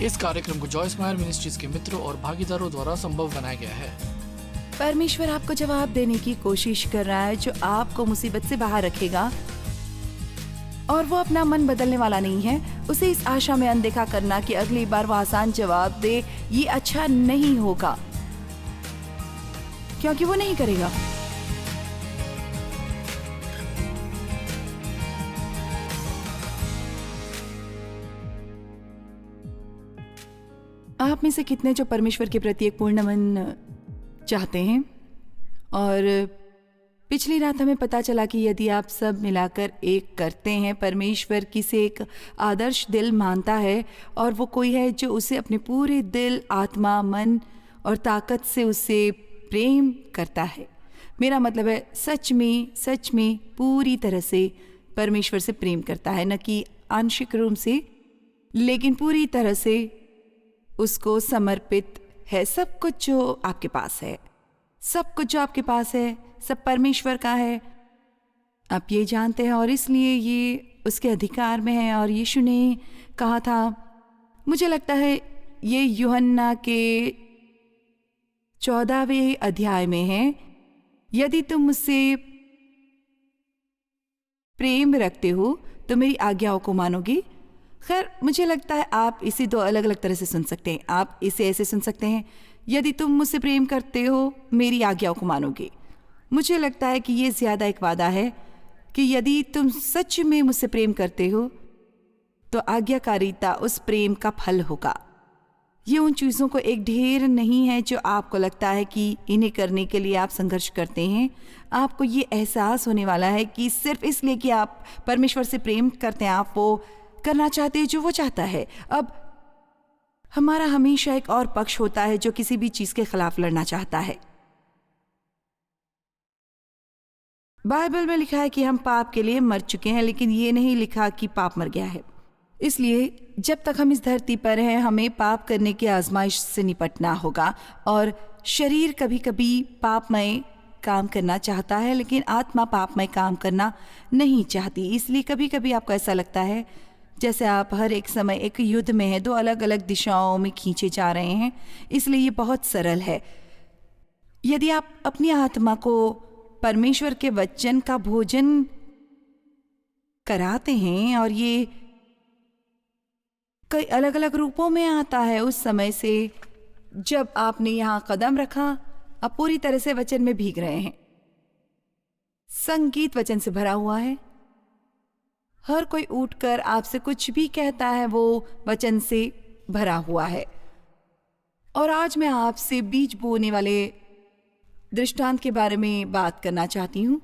इस कार्यक्रम को जॉय स्माइल मिनिस्ट्रीज के मित्रों और भागीदारों द्वारा संभव बनाया गया है। परमेश्वर आपको जवाब देने की कोशिश कर रहा है, जो आपको मुसीबत से बाहर रखेगा, और वो अपना मन बदलने वाला नहीं है। उसे इस आशा में अनदेखा करना कि अगली बार वो आसान जवाब दे, ये अच्छा नहीं होगा, क्योंकि वो नहीं करेगा। आप में से कितने जो परमेश्वर के प्रति एक पूर्ण मन चाहते हैं? और पिछली रात हमें पता चला कि यदि आप सब मिलाकर एक करते हैं, परमेश्वर किसे एक आदर्श दिल मानता है, और वो कोई है जो उसे अपने पूरे दिल, आत्मा, मन और ताकत से उसे प्रेम करता है। मेरा मतलब है सच में पूरी तरह से परमेश्वर से प्रेम करता है, न कि आंशिक रूप से, लेकिन पूरी तरह से उसको समर्पित है। सब कुछ जो आपके पास है, सब कुछ जो आपके पास है, सब परमेश्वर का है। आप ये जानते हैं, और इसलिए ये उसके अधिकार में है। और यीशु ने कहा था, मुझे लगता है ये यूहन्ना के 14वें अध्याय में है, यदि तुम मुझसे प्रेम रखते हो तो मेरी आज्ञाओं को मानोगे। खैर, मुझे लगता है आप इसे दो अलग अलग तरह से सुन सकते हैं। आप इसे ऐसे सुन सकते हैं, यदि तुम मुझसे प्रेम करते हो मेरी आज्ञाओं को मानोगे। मुझे लगता है कि ये ज़्यादा एक वादा है कि यदि तुम सच में मुझसे प्रेम करते हो तो आज्ञाकारिता उस प्रेम का फल होगा। ये उन चीज़ों को एक ढेर नहीं है जो आपको लगता है कि इन्हें करने के लिए आप संघर्ष करते हैं। आपको ये एहसास होने वाला है कि सिर्फ इसलिए कि आप परमेश्वर से प्रेम करते हैं, आप वो करना चाहते हैं जो वो चाहता है। अब हमारा हमेशा एक और पक्ष होता है जो किसी भी चीज़ के खिलाफ लड़ना चाहता है। बाइबल में लिखा है कि हम पाप के लिए मर चुके हैं, लेकिन ये नहीं लिखा कि पाप मर गया है। इसलिए जब तक हम इस धरती पर हैं, हमें पाप करने की आजमाइश से निपटना होगा। और शरीर कभी कभी पापमय काम करना चाहता है, लेकिन आत्मा पापमय काम करना नहीं चाहती। इसलिए कभी कभी आपको ऐसा लगता है जैसे आप हर एक समय एक युद्ध में हैं, दो अलग अलग दिशाओं में खींचे जा रहे हैं। इसलिए ये बहुत सरल है। यदि आप अपनी आत्मा को परमेश्वर के वचन का भोजन कराते हैं, और ये कई अलग अलग रूपों में आता है, उस समय से जब आपने यहाँ कदम रखा, आप पूरी तरह से वचन में भीग रहे हैं। संगीत वचन से भरा हुआ है। हर कोई उठकर आपसे कुछ भी कहता है, वो वचन से भरा हुआ है। और आज मैं आपसे बीज बोने वाले दृष्टांत के बारे में बात करना चाहती हूँ,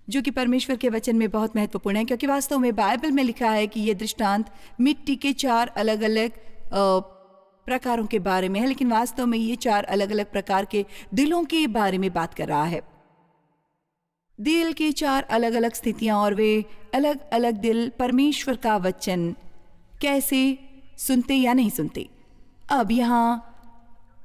जो कि परमेश्वर के वचन में बहुत महत्वपूर्ण है, क्योंकि वास्तव में बाइबल में लिखा है कि ये दृष्टांत मिट्टी के 4 अलग अलग प्रकारों के बारे में है, लेकिन वास्तव में ये 4 अलग अलग प्रकार के दिलों के बारे में बात कर रहा है। दिल की 4 अलग अलग स्थितियां, और वे अलग अलग दिल परमेश्वर का वचन कैसे सुनते या नहीं सुनते। अब यहाँ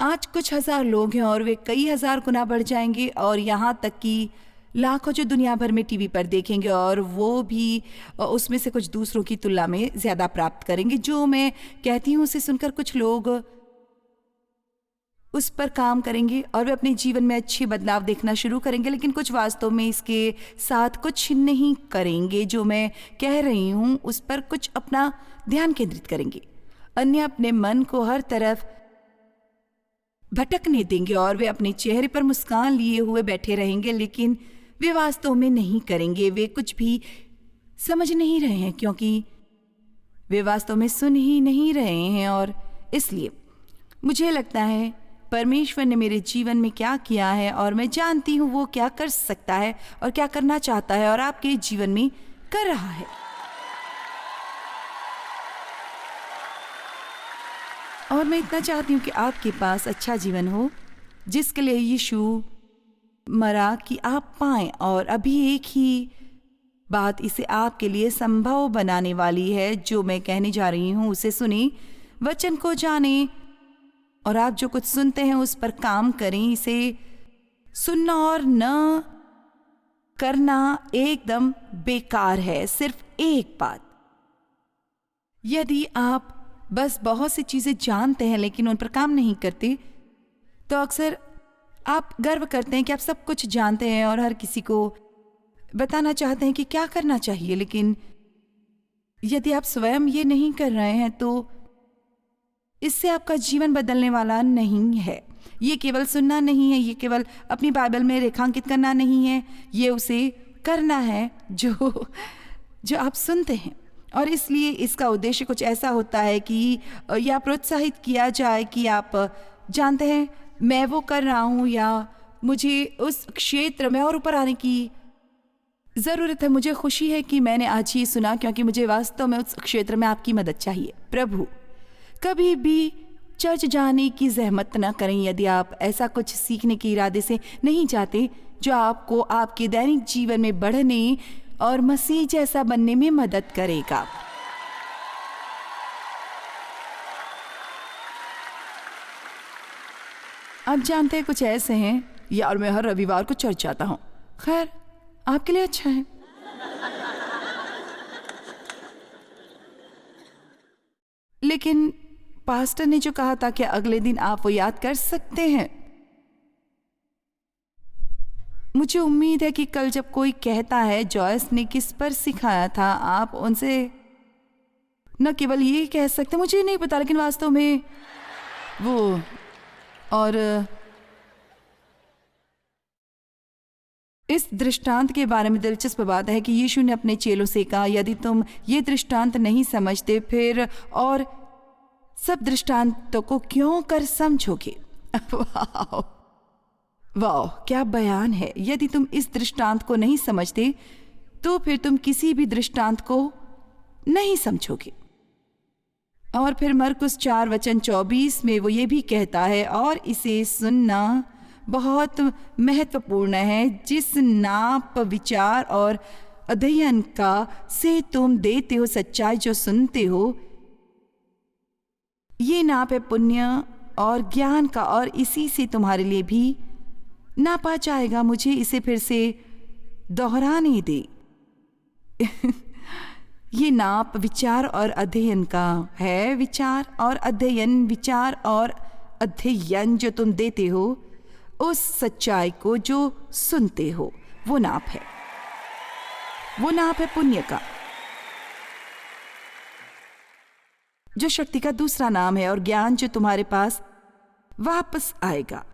आज कुछ हजार लोग हैं, और वे कई हजार गुना बढ़ जाएंगे, और यहाँ तक कि लाखों जो दुनिया भर में टीवी पर देखेंगे, और वो भी उसमें से कुछ दूसरों की तुलना में ज़्यादा प्राप्त करेंगे। जो मैं कहती हूँ उसे सुनकर कुछ लोग उस पर काम करेंगे, और वे अपने जीवन में अच्छे बदलाव देखना शुरू करेंगे, लेकिन कुछ वास्तव में इसके साथ कुछ नहीं करेंगे। जो मैं कह रही हूँ उस पर कुछ अपना ध्यान केंद्रित करेंगे। अन्य अपने मन को हर तरफ भटकने देंगे, और वे अपने चेहरे पर मुस्कान लिए हुए बैठे रहेंगे, लेकिन वे वास्तव में नहीं करेंगे। वे कुछ भी समझ नहीं रहे हैं, क्योंकि वे वास्तव में सुन ही नहीं रहे हैं। और इसलिए मुझे लगता है परमेश्वर ने मेरे जीवन में क्या किया है, और मैं जानती हूँ वो क्या कर सकता है और क्या करना चाहता है, और आपके जीवन में कर रहा है। और मैं इतना चाहती हूँ कि आपके पास अच्छा जीवन हो, जिसके लिए यीशु मरा कि आप पाएं। और अभी एक ही बात इसे आपके लिए संभव बनाने वाली है। जो मैं कहने जा रही हूँ उसे सुनी, वचन को जाने, और आप जो कुछ सुनते हैं उस पर काम करें। इसे सुनना और न करना एकदम बेकार है। सिर्फ एक बात, यदि आप बस बहुत सी चीज़ें जानते हैं लेकिन उन पर काम नहीं करते, तो अक्सर आप गर्व करते हैं कि आप सब कुछ जानते हैं और हर किसी को बताना चाहते हैं कि क्या करना चाहिए। लेकिन यदि आप स्वयं ये नहीं कर रहे हैं तो इससे आपका जीवन बदलने वाला नहीं है। ये केवल सुनना नहीं है, ये केवल अपनी बाइबल में रेखांकित करना नहीं है, ये उसे करना है जो आप सुनते हैं। और इसलिए इसका उद्देश्य कुछ ऐसा होता है कि या प्रोत्साहित किया जाए कि आप जानते हैं मैं वो कर रहा हूँ या मुझे उस क्षेत्र में और ऊपर आने की ज़रूरत है। मुझे खुशी है कि मैंने आज ये सुना क्योंकि मुझे वास्तव में उस क्षेत्र में आपकी मदद चाहिए। प्रभु, कभी भी चर्च जाने की जहमत न करें यदि आप ऐसा कुछ सीखने के इरादे से नहीं चाहते जो आपको आपके दैनिक जीवन में बढ़ने और मसीह जैसा बनने में मदद करेगा। आप जानते हैं कुछ ऐसे हैं या और मैं हर रविवार को चर्च जाता हूँ। खैर, आपके लिए अच्छा है। लेकिन पास्टर ने जो कहा था कि अगले दिन आप वो याद कर सकते हैं। मुझे उम्मीद है कि कल जब कोई कहता है जॉयस ने किस पर सिखाया था, आप उनसे न केवल ये कह सकते, मुझे नहीं पता लेकिन वास्तव में वो, और इस दृष्टांत के बारे में दिलचस्प बात है कि यीशु ने अपने चेलों से कहा, यदि तुम ये दृष्टांत नहीं समझते फिर और सब दृष्टांतों को क्यों कर समझोगे। वाह वाह, क्या बयान है। यदि तुम इस दृष्टांत को नहीं समझते तो फिर तुम किसी भी दृष्टांत को नहीं समझोगे। और फिर मरकुस 4:24 में वो ये भी कहता है, और इसे सुनना बहुत महत्वपूर्ण है, जिस नाप विचार और अध्ययन का से तुम देते हो सच्चाई जो सुनते हो, ये नाप है पुण्य और ज्ञान का, और इसी से तुम्हारे लिए भी नापा जाएगा। मुझे इसे फिर से दोहराने दे। ये नाप विचार और अध्ययन का है। विचार और अध्ययन, विचार और अध्ययन जो तुम देते हो उस सच्चाई को जो सुनते हो, वो नाप है। वो नाप है पुण्य का, जो शक्ति का दूसरा नाम है, और ज्ञान जो तुम्हारे पास वापस आएगा।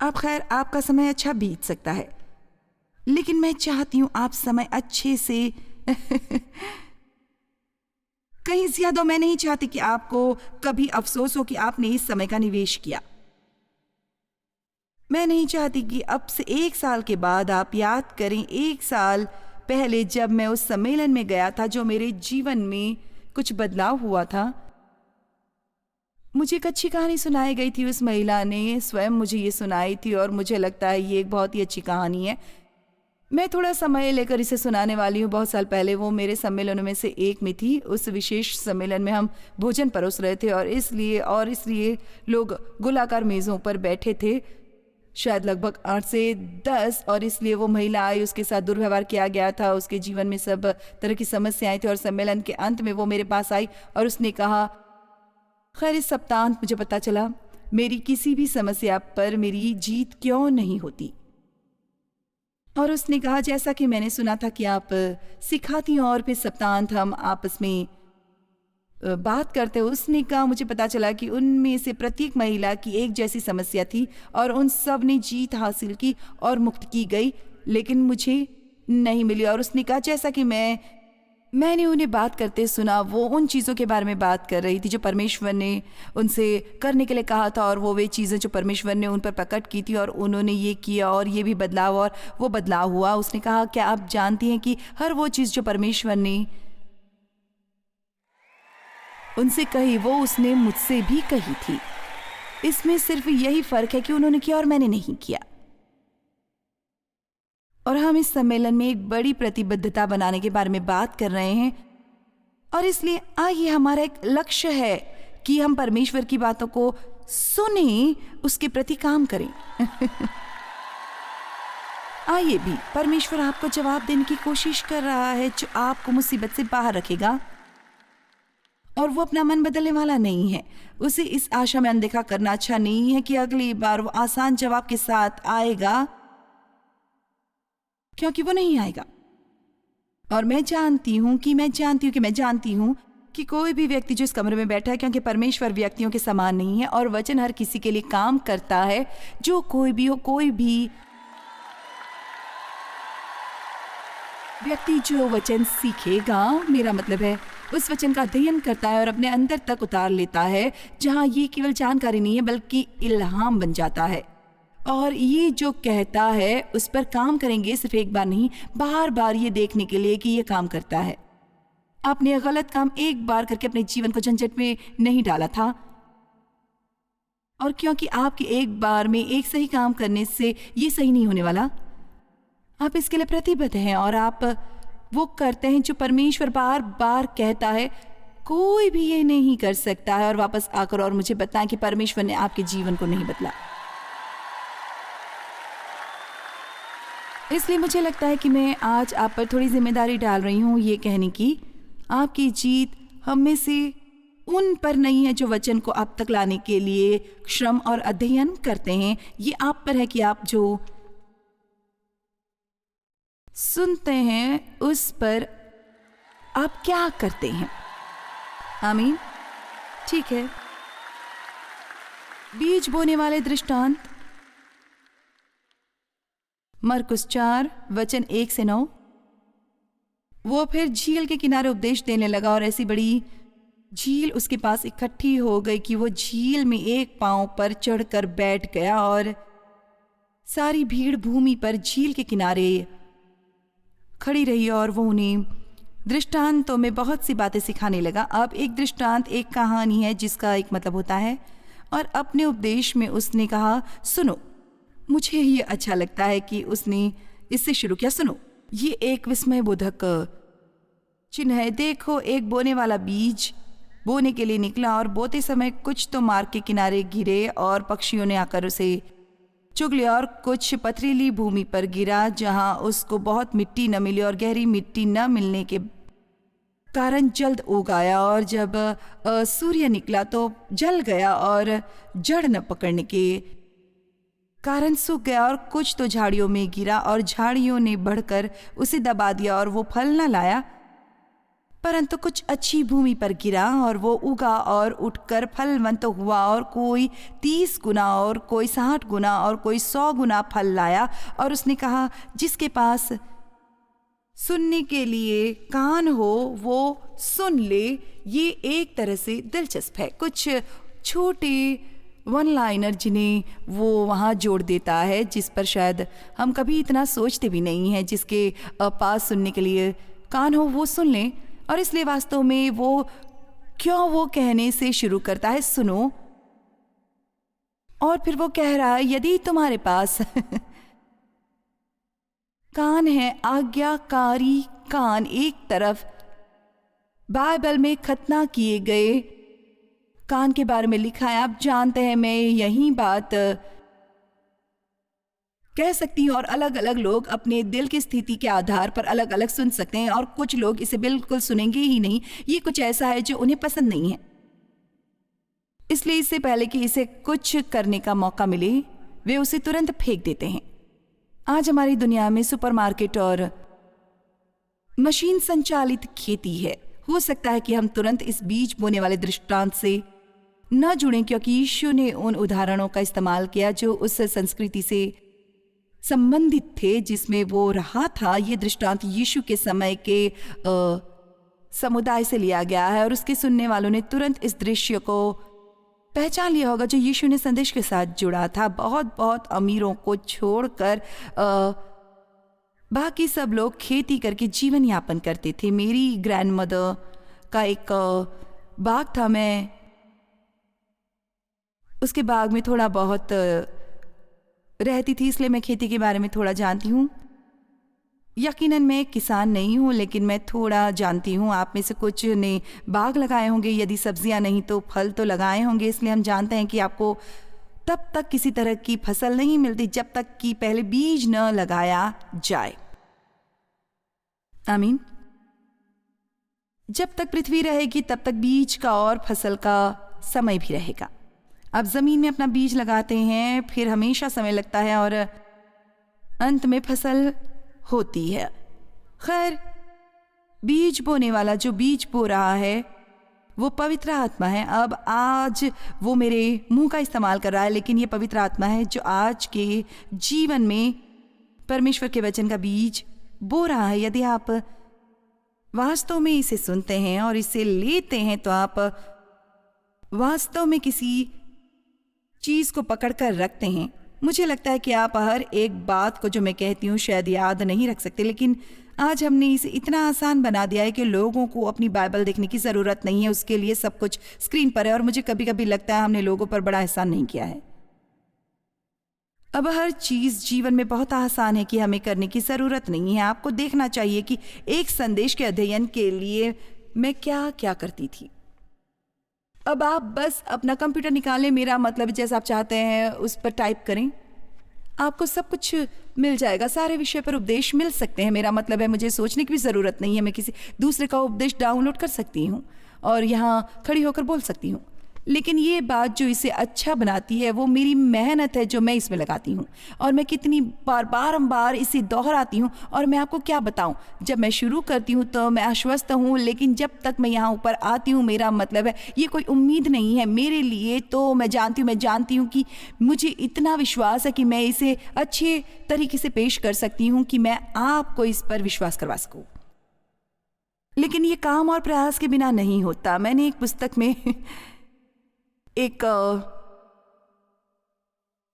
अब खैर, आपका समय अच्छा बीत सकता है लेकिन मैं चाहती हूं आप समय अच्छे से कहीं ज्यादा। मैं नहीं चाहती कि आपको कभी अफसोस हो कि आपने इस समय का निवेश किया। मैं नहीं चाहती कि अब से 1 साल के बाद आप याद करें 1 साल पहले जब मैं उस सम्मेलन में गया था, जो मेरे जीवन में कुछ बदलाव हुआ था। मुझे एक अच्छी कहानी सुनाई गई थी, उस महिला ने स्वयं मुझे ये सुनाई थी और मुझे लगता है ये एक बहुत ही अच्छी कहानी है। मैं थोड़ा समय लेकर इसे सुनाने वाली हूँ। बहुत साल पहले वो मेरे सम्मेलनों में से एक में थी। उस विशेष सम्मेलन में हम भोजन परोस रहे थे और इसलिए लोग गोलाकार मेज़ों पर बैठे थे, शायद लगभग 8 से 10, और इसलिए वो महिला आई, उसके साथ दुर्व्यवहार किया गया था, उसके जीवन में सब तरह की समस्याएं थी। और सम्मेलन के अंत में वो मेरे पास आई और उसने कहा, खैर इस सप्ताह मुझे पता चला मेरी किसी भी समस्या पर मेरी जीत क्यों नहीं होती। और उसने कहा, जैसा कि मैंने सुना था कि आप सिखाती हैं और फिर सप्ताहांत हम आपस में बात करते हो। उसने कहा, मुझे पता चला कि उनमें से प्रत्येक महिला की एक जैसी समस्या थी और उन सब ने जीत हासिल की और मुक्त की गई, लेकिन मुझे नहीं मिली। और उसने कहा, जैसा कि मैंने उन्हें बात करते सुना, वो उन चीज़ों के बारे में बात कर रही थी जो परमेश्वर ने उनसे करने के लिए कहा था, और वो वे चीज़ें जो परमेश्वर ने उन पर प्रकट की थी, और उन्होंने ये किया और ये भी बदलाव और वो बदलाव हुआ। उसने कहा, क्या आप जानती हैं कि हर वो चीज़ जो परमेश्वर ने उनसे कही, वो उसने मुझसे भी कही थी। इसमें सिर्फ यही फ़र्क है कि उन्होंने किया और मैंने नहीं किया। और हम इस सम्मेलन में एक बड़ी प्रतिबद्धता बनाने के बारे में बात कर रहे हैं, और इसलिए आइए, हमारा एक लक्ष्य है कि हम परमेश्वर की बातों को सुने, उसके प्रति काम करें। आइए भी, परमेश्वर आपको जवाब देने की कोशिश कर रहा है, जो आपको मुसीबत से बाहर रखेगा और वो अपना मन बदलने वाला नहीं है। उसे इस आशा में अनदेखा करना अच्छा नहीं है कि अगली बार वो आसान जवाब के साथ आएगा, क्योंकि वो नहीं आएगा। और मैं जानती हूं कि कोई भी व्यक्ति जो इस कमरे में बैठा है, क्योंकि परमेश्वर व्यक्तियों के समान नहीं है और वचन हर किसी के लिए काम करता है, जो कोई भी हो, कोई भी व्यक्ति जो वचन सीखेगा, मेरा मतलब है उस वचन का अध्ययन करता है और अपने अंदर तक उतार लेता है, जहां ये केवल जानकारी नहीं है बल्कि इल्हाम बन जाता है। और ये जो कहता है उस पर काम करेंगे, सिर्फ एक बार नहीं, बार बार ये देखने के लिए कि ये काम करता है। आपने गलत काम एक बार करके अपने जीवन को झंझट में नहीं डाला था, और क्योंकि आपके एक बार में एक सही काम करने से ये सही नहीं होने वाला, आप इसके लिए प्रतिबद्ध हैं और आप वो करते हैं जो परमेश्वर बार बार कहता है। कोई भी ये नहीं कर सकता है और वापस आकर और मुझे बताएं कि परमेश्वर ने आपके जीवन को नहीं बदला। इसलिए मुझे लगता है कि मैं आज आप पर थोड़ी जिम्मेदारी डाल रही हूँ ये कहने की, आपकी जीत हम में से उन पर नहीं है जो वचन को आप तक लाने के लिए श्रम और अध्ययन करते हैं। ये आप पर है कि आप जो सुनते हैं उस पर आप क्या करते हैं। आमीन। ठीक है, बीज बोने वाले दृष्टांत, मरकुस 4 वचन 1 से 9। वो फिर झील के किनारे उपदेश देने लगा और ऐसी बड़ी झील उसके पास इकट्ठी हो गई कि वो झील में एक पांव पर चढ़कर बैठ गया और सारी भीड़ भूमि पर झील के किनारे खड़ी रही और वो उन्हें दृष्टांतों में बहुत सी बातें सिखाने लगा। अब एक दृष्टांत एक कहानी है जिसका एक मतलब होता है, और अपने उपदेश में उसने कहा, सुनो। मुझे ये अच्छा लगता है कि उसने इससे शुरू किया, सुनो, ये एक विस्मयबोधक चिन्ह है। देखो, एक बोने वाला बीज बोने के लिए निकला और बोते समय कुछ तो मार्ग के किनारे गिरे और पक्षियों ने आकर उसे चुग लिया, और कुछ पथरीली भूमि पर गिरा जहां उसको बहुत मिट्टी न मिली और गहरी मिट्टी न मिलने के कारण जल्द उग आया, और जब सूर्य निकला तो जल गया और जड़ न पकड़ने के कारण सूख गया। और कुछ तो झाड़ियों में गिरा और झाड़ियों ने बढ़कर उसे दबा दिया और वो फल न लाया। परंतु कुछ अच्छी भूमि पर गिरा और वो उगा और उठकर फलवंत हुआ, और कोई 30 गुना और कोई 60 गुना और कोई 100 गुना फल लाया। और उसने कहा, जिसके पास सुनने के लिए कान हो वो सुन ले। ये एक तरह से दिलचस्प है, कुछ छोटे वन लाइनर जिन्हें वो वहाँ जोड़ देता है, जिस पर शायद हम कभी इतना सोचते भी नहीं हैं। जिसके पास सुनने के लिए कान हो वो सुन ले। और इसलिए वास्तव में वो कहने से शुरू करता है, सुनो, और फिर वो कह रहा है, यदि तुम्हारे पास कान है, आज्ञाकारी कान। एक तरफ बाइबल में खतना किए गए कान के बारे में लिखा है। आप जानते हैं, मैं यही बात कह सकती हूँ, और अलग अलग लोग अपने दिल की स्थिति के आधार पर अलग अलग सुन सकते हैं, और कुछ लोग इसे बिल्कुल सुनेंगे ही नहीं। ये कुछ ऐसा है जो उन्हें पसंद नहीं है, इसलिए इससे पहले कि इसे कुछ करने का मौका मिले वे उसे तुरंत फेंक देते हैं। आज हमारी दुनिया में सुपरमार्केट और मशीन संचालित खेती है। हो सकता है कि हम तुरंत इस बीज बोने वाले दृष्टांत से न जुड़ें, क्योंकि यीशु ने उन उदाहरणों का इस्तेमाल किया जो उस संस्कृति से संबंधित थे जिसमें वो रहा था। ये दृष्टांत यीशु के समय के समुदाय से लिया गया है, और उसके सुनने वालों ने तुरंत इस दृश्य को पहचान लिया होगा जो यीशु ने संदेश के साथ जुड़ा था। बहुत बहुत अमीरों को छोड़कर बाकी सब लोग खेती करके जीवन यापन करते थे। मेरी ग्रैंडमदर का एक बाग था, मैं उसके बाग में थोड़ा बहुत रहती थी, इसलिए मैं खेती के बारे में थोड़ा जानती हूँ। यकीनन मैं किसान नहीं हूँ, लेकिन मैं थोड़ा जानती हूँ। आप में से कुछ ने बाग लगाए होंगे, यदि सब्जियाँ नहीं तो फल तो लगाए होंगे। इसलिए हम जानते हैं कि आपको तब तक किसी तरह की फसल नहीं मिलती जब तक कि पहले बीज न लगाया जाए। आमीन। जब तक पृथ्वी रहेगी तब तक बीज का और फसल का समय भी रहेगा। आप जमीन में अपना बीज लगाते हैं, फिर हमेशा समय लगता है और अंत में फसल होती है। खैर, बीज बोने वाला जो बीज बो रहा है वो पवित्र आत्मा है। अब आज वो मेरे मुंह का इस्तेमाल कर रहा है, लेकिन ये पवित्र आत्मा है जो आज के जीवन में परमेश्वर के वचन का बीज बो रहा है। यदि आप वास्तव में इसे सुनते हैं और इसे लेते हैं तो आप वास्तव में किसी चीज को पकड़कर रखते हैं। मुझे लगता है कि आप हर एक बात को जो मैं कहती हूँ शायद याद नहीं रख सकते, लेकिन आज हमने इसे इतना आसान बना दिया है कि लोगों को अपनी बाइबल देखने की ज़रूरत नहीं है, उसके लिए सब कुछ स्क्रीन पर है। और मुझे कभी कभी लगता है हमने लोगों पर बड़ा एहसान नहीं किया है। अब हर चीज़ जीवन में बहुत आसान है कि हमें करने की ज़रूरत नहीं है। आपको देखना चाहिए कि एक संदेश के अध्ययन के लिए मैं क्या क्या करती थी। अब आप बस अपना कंप्यूटर निकालें, मेरा मतलब जैसा आप चाहते हैं उस पर टाइप करें, आपको सब कुछ मिल जाएगा। सारे विषय पर उपदेश मिल सकते हैं। मेरा मतलब है मुझे सोचने की भी ज़रूरत नहीं है। मैं किसी दूसरे का उपदेश डाउनलोड कर सकती हूँ और यहाँ खड़ी होकर बोल सकती हूँ। लेकिन ये बात जो इसे अच्छा बनाती है वो मेरी मेहनत है जो मैं इसमें लगाती हूँ, और मैं कितनी बार बारंबार इसे दोहराती हूँ। और मैं आपको क्या बताऊँ, जब मैं शुरू करती हूँ तो मैं आश्वस्त हूँ, लेकिन जब तक मैं यहाँ ऊपर आती हूँ, मेरा मतलब है ये कोई उम्मीद नहीं है मेरे लिए। तो मैं जानती हूँ कि मुझे इतना विश्वास है कि मैं इसे अच्छे तरीके से पेश कर सकती हूँ कि मैं आपको इस पर विश्वास करवा सकूँ। लेकिन ये काम और प्रयास के बिना नहीं होता। मैंने एक पुस्तक में एक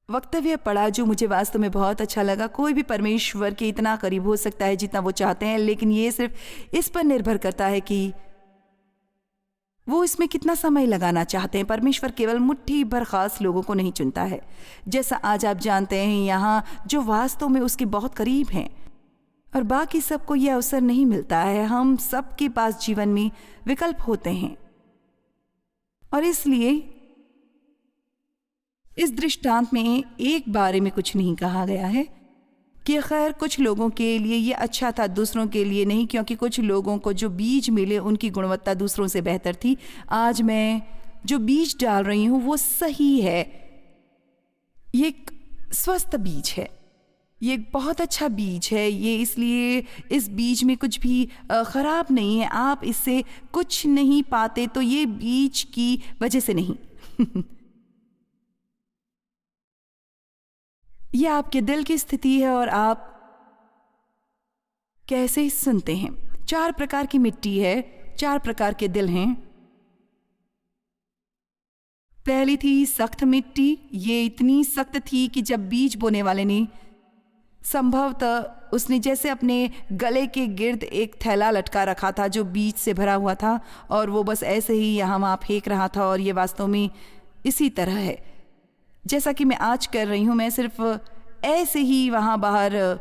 वक्तव्य पढ़ा जो मुझे वास्तव में बहुत अच्छा लगा। कोई भी परमेश्वर के इतना करीब हो सकता है जितना वो चाहते हैं, लेकिन ये सिर्फ इस पर निर्भर करता है कि वो इसमें कितना समय लगाना चाहते हैं। परमेश्वर केवल मुट्ठी भर खास लोगों को नहीं चुनता है, जैसा आज आप जानते हैं यहाँ, जो वास्तव में उसके बहुत करीब हैं, और बाकी सबको यह अवसर नहीं मिलता है। हम सबके पास जीवन में विकल्प होते हैं, और इसलिए इस दृष्टांत में एक बारे में कुछ नहीं कहा गया है कि खैर कुछ लोगों के लिए ये अच्छा था, दूसरों के लिए नहीं, क्योंकि कुछ लोगों को जो बीज मिले उनकी गुणवत्ता दूसरों से बेहतर थी। आज मैं जो बीज डाल रही हूँ वो सही है, ये एक स्वस्थ बीज है, ये एक बहुत अच्छा बीज है। ये इसलिए इस बीज में कुछ भी खराब नहीं है। आप इससे कुछ नहीं पाते तो ये बीज की वजह से नहीं यह आपके दिल की स्थिति है और आप कैसे सुनते हैं। 4 प्रकार की मिट्टी है, 4 प्रकार के दिल हैं। पहली थी सख्त मिट्टी। ये इतनी सख्त थी कि जब बीज बोने वाले ने संभवतः उसने जैसे अपने गले के गिर्द एक थैला लटका रखा था जो बीज से भरा हुआ था, और वो बस ऐसे ही यहाँ वहाँ फेंक रहा था। और ये वास्तव में इसी तरह है जैसा कि मैं आज कर रही हूँ। मैं सिर्फ ऐसे ही वहाँ बाहर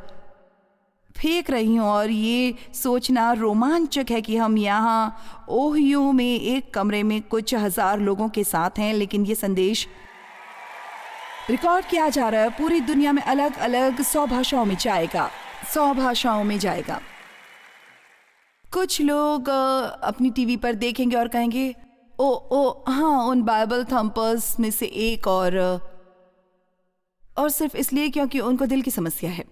फेंक रही हूँ, और ये सोचना रोमांचक है कि हम यहाँ ओहियो में एक कमरे में कुछ 1000 लोगों के साथ हैं, लेकिन ये संदेश रिकॉर्ड किया जा रहा है। पूरी दुनिया में अलग अलग 100 भाषाओं में जाएगा, 100 भाषाओं में जाएगा। कुछ लोग अपनी टीवी पर देखेंगे और कहेंगे ओ हाँ, उन बाइबल थंपर्स में से एक, और सिर्फ इसलिए क्योंकि उनको दिल की समस्या है।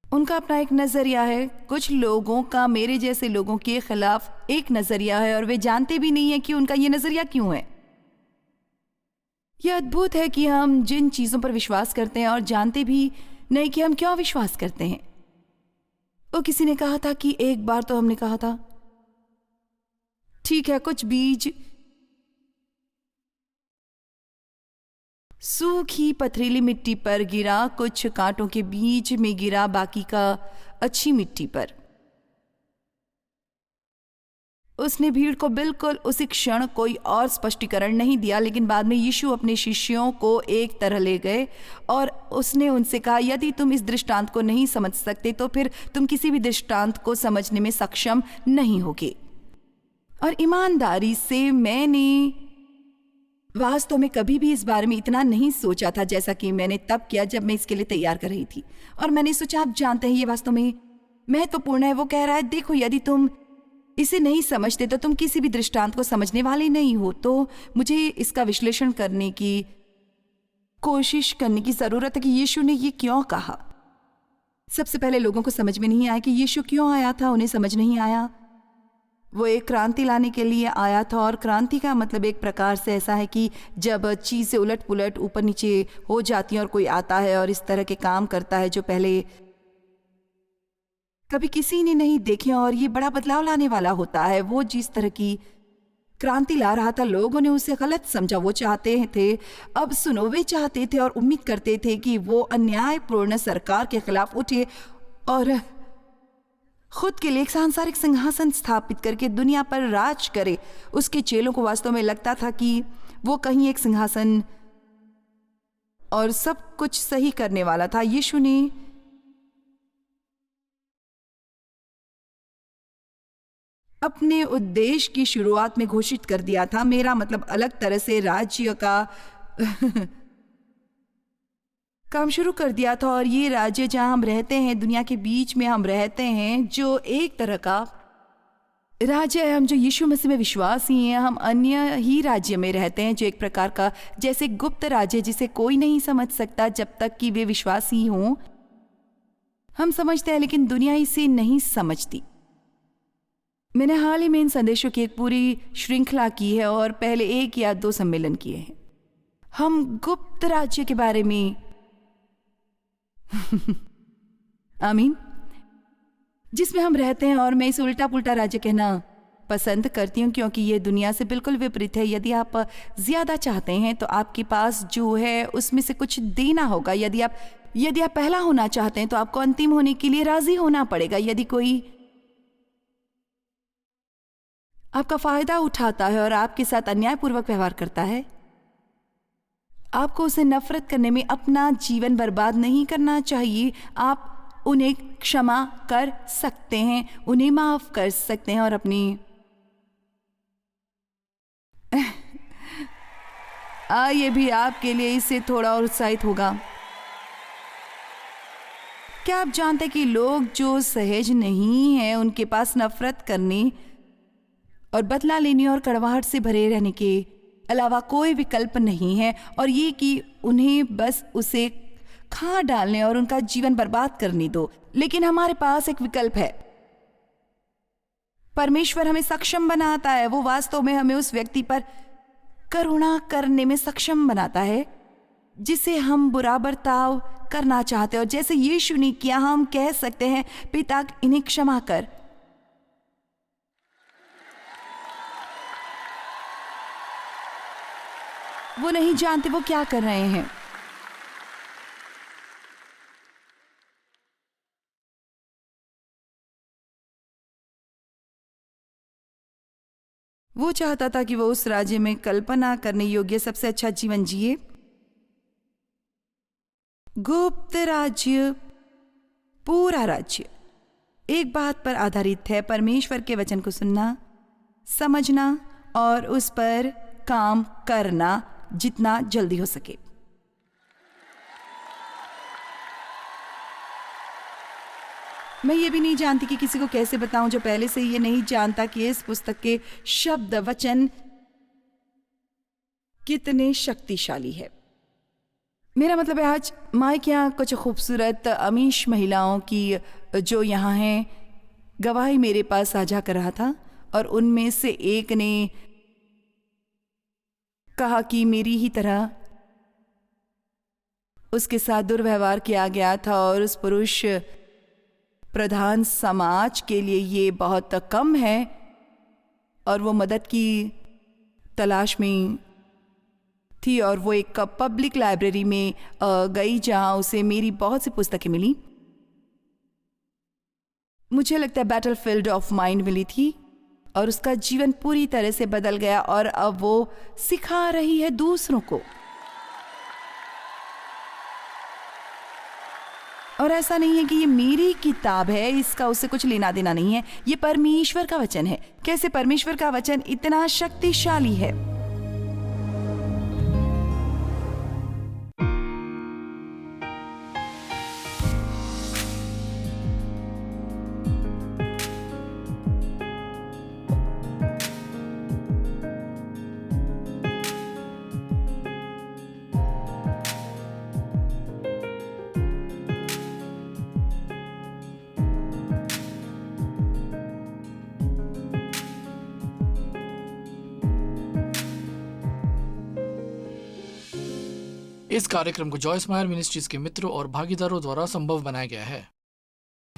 उनका अपना एक नज़रिया है। कुछ लोगों का मेरे जैसे लोगों के खिलाफ एक नज़रिया है, और वे जानते भी नहीं है कि उनका ये नज़रिया क्यों है। यह अद्भुत है कि हम जिन चीज़ों पर विश्वास करते हैं और जानते भी नहीं कि हम क्यों विश्वास करते हैं। वो किसी ने कहा था कि एक बार तो हमने कहा था ठीक है, कुछ बीज सूखी पथरीली मिट्टी पर गिरा, कुछ कांटों के बीच में गिरा, बाकी का अच्छी मिट्टी पर। उसने भीड़ को बिल्कुल उसी क्षण कोई और स्पष्टीकरण नहीं दिया, लेकिन बाद में यीशु अपने शिष्यों को एक तरह ले गए और उसने उनसे कहा, यदि तुम इस दृष्टांत को नहीं समझ सकते तो फिर तुम किसी भी दृष्टांत को समझने में सक्षम नहीं होगे। और ईमानदारी से मैंने वास्तव में कभी भी इस बारे में इतना नहीं सोचा था जैसा कि मैंने तब किया जब मैं इसके लिए तैयार कर रही थी। और मैंने सोचा, आप जानते हैं ये वास्तव में महत्वपूर्ण है। वो कह रहा है, देखो, यदि तुम इसे नहीं समझते तो तुम किसी भी दृष्टांत को समझने वाले नहीं हो। तो मुझे इसका विश्लेषण करने की कोशिश करने की जरूरत है कि यीशु ने ये क्यों कहा। सबसे पहले लोगों को समझ में नहीं आया कि यीशु क्यों आया था। उन्हें समझ नहीं आया। वो एक क्रांति लाने के लिए आया था, और क्रांति का मतलब एक प्रकार से ऐसा है कि जब चीज़ें उलट पुलट ऊपर नीचे हो जाती हैं और कोई आता है और इस तरह के काम करता है जो पहले कभी किसी ने नहीं देखे, और ये बड़ा बदलाव लाने वाला होता है। वो जिस तरह की क्रांति ला रहा था, लोगों ने उसे गलत समझा। वो चाहते थे, अब सुनो, वे चाहते थे और उम्मीद करते थे कि वो अन्यायपूर्ण सरकार के खिलाफ उठे और खुद के लिए एक सांसारिक सिंहासन स्थापित करके दुनिया पर राज करे। उसके चेलों को वास्तव में लगता था कि वो कहीं एक सिंहासन और सब कुछ सही करने वाला था। यीशु ने अपने उद्देश्य की शुरुआत में घोषित कर दिया था, मेरा मतलब अलग तरह से राज्य का काम शुरू कर दिया था। और ये राज्य जहां हम रहते हैं, दुनिया के बीच में हम रहते हैं, जो एक तरह का राज्य है। हम जो यीशु मसीह में विश्वासी हैं, हम अन्य ही राज्य में रहते हैं, जो एक प्रकार का जैसे गुप्त राज्य, जिसे कोई नहीं समझ सकता जब तक कि वे विश्वासी हों। हम समझते हैं लेकिन दुनिया इसे नहीं समझती। मैंने हाल ही में इन संदेशों की एक पूरी श्रृंखला की है और पहले 1 या 2 सम्मेलन किए हैं। हम गुप्त राज्य के बारे में आमीन, जिसमें हम रहते हैं। और मैं इसे उल्टा पुल्टा राज्य कहना पसंद करती हूँ क्योंकि ये दुनिया से बिल्कुल विपरीत है। यदि आप ज्यादा चाहते हैं तो आपके पास जो है उसमें से कुछ देना होगा। यदि आप पहला होना चाहते हैं तो आपको अंतिम होने के लिए राजी होना पड़ेगा। यदि कोई आपका फायदा उठाता है और आपके साथ अन्यायपूर्वक व्यवहार करता है, आपको उसे नफरत करने में अपना जीवन बर्बाद नहीं करना चाहिए। आप उन्हें क्षमा कर सकते हैं, उन्हें माफ कर सकते हैं और अपनी ये भी आपके लिए इससे थोड़ा और उत्साहित होगा। क्या आप जानते हैं कि लोग जो सहज नहीं हैं, उनके पास नफरत करने और बदला लेने और कड़वाहट से भरे रहने के अलावा कोई विकल्प नहीं है, और ये कि उन्हें बस उसे खा डालने और उनका जीवन बर्बाद करने दो। लेकिन हमारे पास एक विकल्प है। परमेश्वर हमें सक्षम बनाता है। वो वास्तव में हमें उस व्यक्ति पर करुणा करने में सक्षम बनाता है जिसे हम बुरा बर्ताव करना चाहते हैं। और जैसे यीशु ने किया, हम कह सकते हैं, पिता इन्हें क्षमा कर। वो नहीं जानते वो क्या कर रहे हैं। वो चाहता था कि वो उस राज्य में कल्पना करने योग्य सबसे अच्छा जीवन जिए। गुप्त राज्य, पूरा राज्य एक बात पर आधारित है, परमेश्वर के वचन को सुनना, समझना और उस पर काम करना जितना जल्दी हो सके। मैं ये भी नहीं जानती कि किसी को कैसे बताऊं जो पहले से ये नहीं जानता कि इस पुस्तक के शब्द वचन कितने शक्तिशाली है। मेरा मतलब है, आज माइक यहाँ कुछ खूबसूरत अमीश महिलाओं की जो यहाँ हैं गवाही मेरे पास साझा कर रहा था, और उनमें से एक ने कहा कि मेरी ही तरह उसके साथ दुर्व्यवहार किया गया था, और उस पुरुष प्रधान समाज के लिए ये बहुत कम है, और वो मदद की तलाश में थी। और वो एक पब्लिक लाइब्रेरी में गई जहां उसे मेरी बहुत सी पुस्तकें मिली। मुझे लगता है बैटलफील्ड ऑफ माइंड मिली थी, और उसका जीवन पूरी तरह से बदल गया, और अब वो सिखा रही है दूसरों को। और ऐसा नहीं है कि ये मेरी किताब है, इसका उससे कुछ लेना देना नहीं है। ये परमेश्वर का वचन है। कैसे परमेश्वर का वचन इतना शक्तिशाली है। इस कार्यक्रम को जॉयस मायर मिनिस्ट्रीज के मित्रों और भागीदारों द्वारा संभव बनाया गया है।